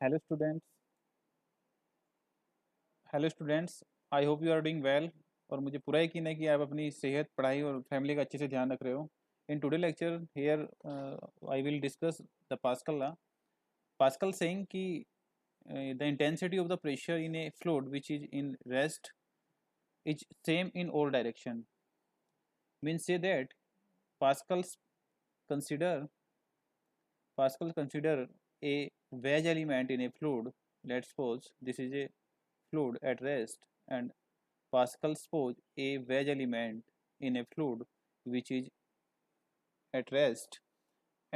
Hello students. Hello students, I hope you are doing well. और मुझे पूरा यकीन है कि आप अपनी सेहत, पढ़ाई और फैमिली का अच्छे से ध्यान रख रहे हो। In today lecture here I will discuss the Pascal law. Pascal saying कि the intensity of the pressure in a fluid which is in rest is same in all direction. Means say that Pascal's consider consider a wedge element in a fluid. Let's suppose this is a fluid at rest, and Pascal suppose a wedge element in a fluid which is at rest,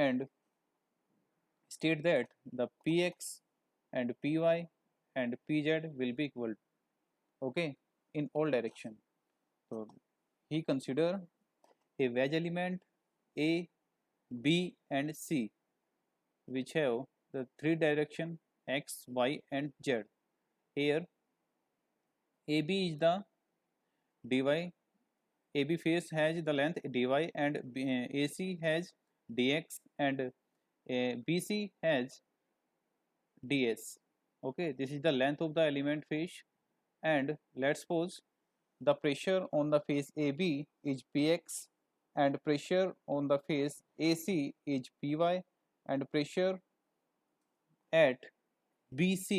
and state that the Px and Py and Pz will be equal, okay, in all direction. So he consider a wedge element A, B and C which have the three direction x, y and z. Here AB is the dy. AB face has the length dy and AC has dx and BC has ds. Okay, this is the length of the element face, and let's suppose the pressure on the face AB is Px and pressure on the face AC is Py and pressure at BC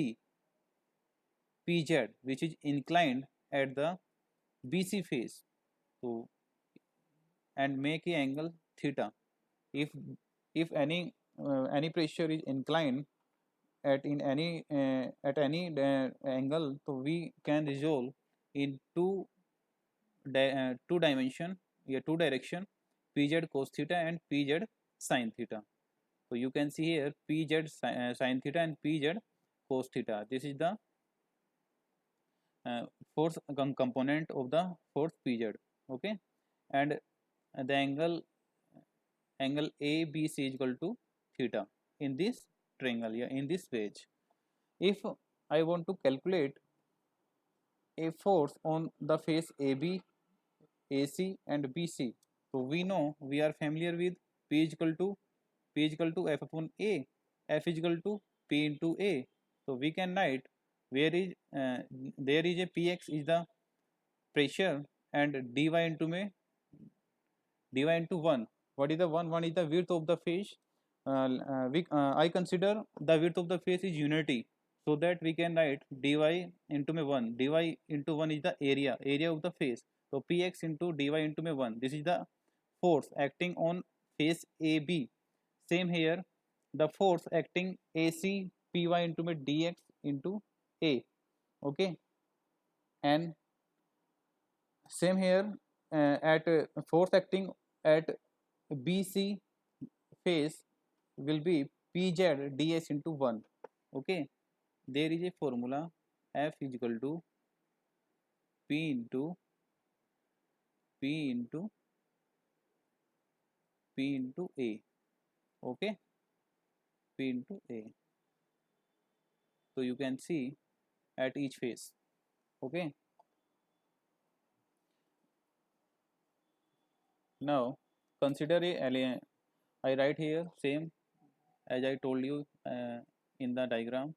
Pz which is inclined at the BC face. So and make a angle theta. If any pressure is inclined at any angle, so we can resolve in two dimension, two direction, Pz cos theta and Pz sin theta. So you can see here Pz sin theta and Pz cos theta. This is the force component of the force Pz. Okay, and the angle ABC is equal to theta in this triangle, yeah, in this wedge. If I want to calculate a force on the face AB, AC and BC, so we know, we are familiar with P is equal to F upon A, F is equal to P into A. So we can write where is there is a Px is the pressure and dy into 1. What is the 1? 1 is the width of the face. I consider the width of the face is unity, so that we can write dy into 1. Dy into 1 is the area of the face. So px into dy into 1. This is the force acting on face AB. Same here, the force acting AC py into dx into A. Okay, and same here, at force acting at BC phase will be Pz ds into 1. Okay, there is a formula, F is equal to P into P into P into A. Okay, P into A. So you can see at each phase. Okay, now consider a I write here same as I told you in the diagram.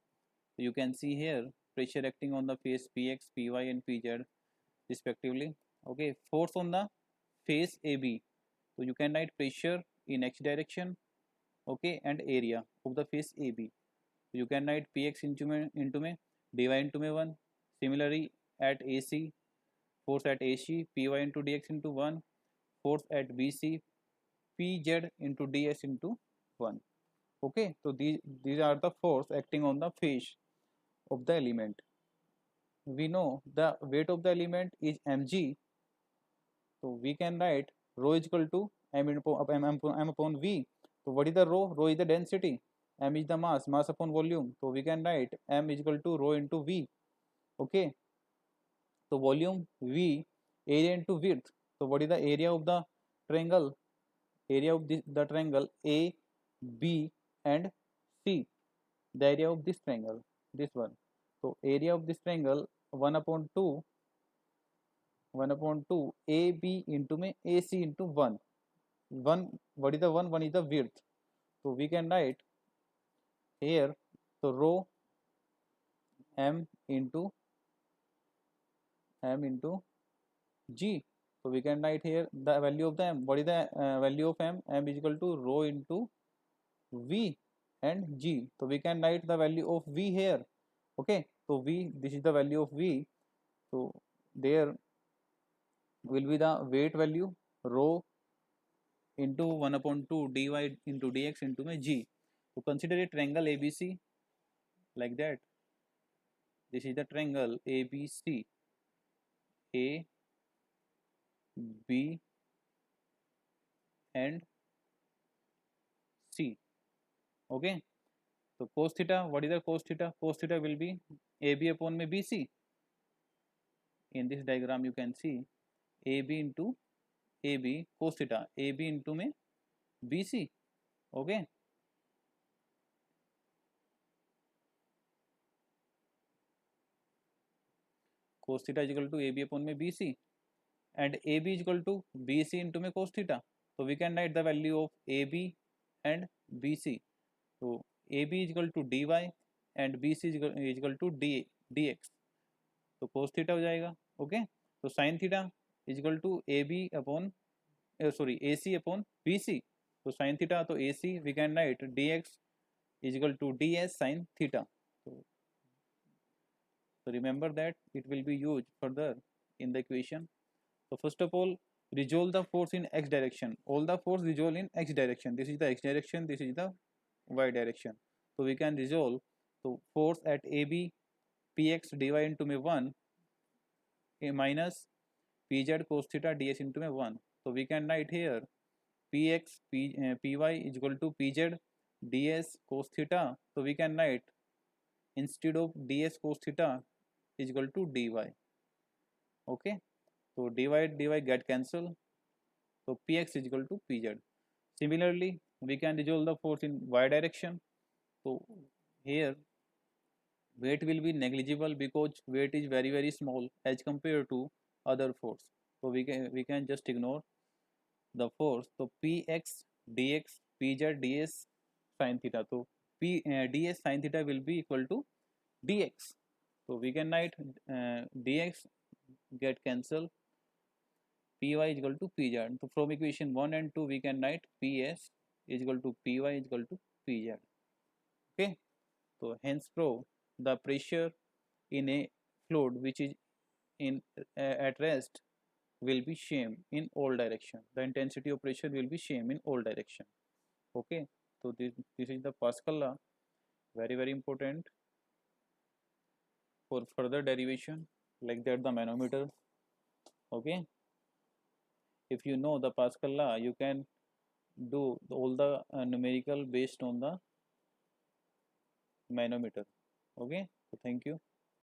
You can see here pressure acting on the face Px, Py and Pz respectively. Okay, force on the face AB. So you can write pressure in x direction, okay, and area of the face AB. So you can write Px into dy into 1. Similarly, at AC, force at AC, Py into dx into 1. Force at BC, Pz into ds into 1. Okay, so these are the force acting on the face of the element. We know the weight of the element is mg, so we can write rho is equal to m upon v. So what is the rho? Rho is the density, m is the mass upon volume. So we can write m is equal to rho into v. Okay, so volume v, area into width. So what is the area of the triangle? Area of the triangle A, B and C. The area of this triangle, this one. So area of this triangle 1 upon 2 AB into में AC into 1. 1, what is the 1? 1 is the width. So we can write here, so rho m into g. So we can write here the value of the m. What is the value of m? M is equal to rho into v and g. So we can write the value of v here. Okay, so v, this is the value of v. So there will be the weight value rho into 1 upon 2 dy into dx into my g. So consider a triangle ABC like that. This is the triangle ABC. A, B and C. Okay. So cos theta, what is the cos theta? Cos theta will be AB upon में BC. In this diagram you can see AB into AB cos theta, AB into में BC. Okay. Cos theta is equal to AB upon में BC and AB is equal to BC into में cos theta. So we can write the value of AB and BC. So AB is equal to dy and BC is equal to dx. तो cos theta हो जाएगा. Okay, तो sin theta is equal to AB upon AC upon BC. तो sin theta तो AC we can write dx is equal to ds sin theta. So remember that it will be used further in the equation. So first of all, resolve the force in x direction. All the force resolve in x direction. This is the x direction, this is the y direction. So we can resolve. So force at AB px dy into में 1 minus pz cos theta ds into में 1. So we can write here py is equal to pz ds cos theta. So we can write instead of ds cos theta is equal to dy. Okay, so dy get cancel. So px is equal to pz. Similarly, we can resolve the force in y direction. So here weight will be negligible because weight is very small as compared to other force. So we can just ignore the force. So px dx pz ds sin theta. So ds sin theta will be equal to dx. So we can write dx get cancel, py is equal to pz. So from equation 1 and 2 we can write ps is equal to py is equal to pz. Okay, so hence prove the pressure in a fluid which is in at rest will be same in all direction. The intensity of pressure will be same in all direction. Okay, so this is the Pascal law, very important for further derivation like that the manometer. Okay, if you know the Pascal law you can do all the numerical based on the manometer. Okay, so thank you.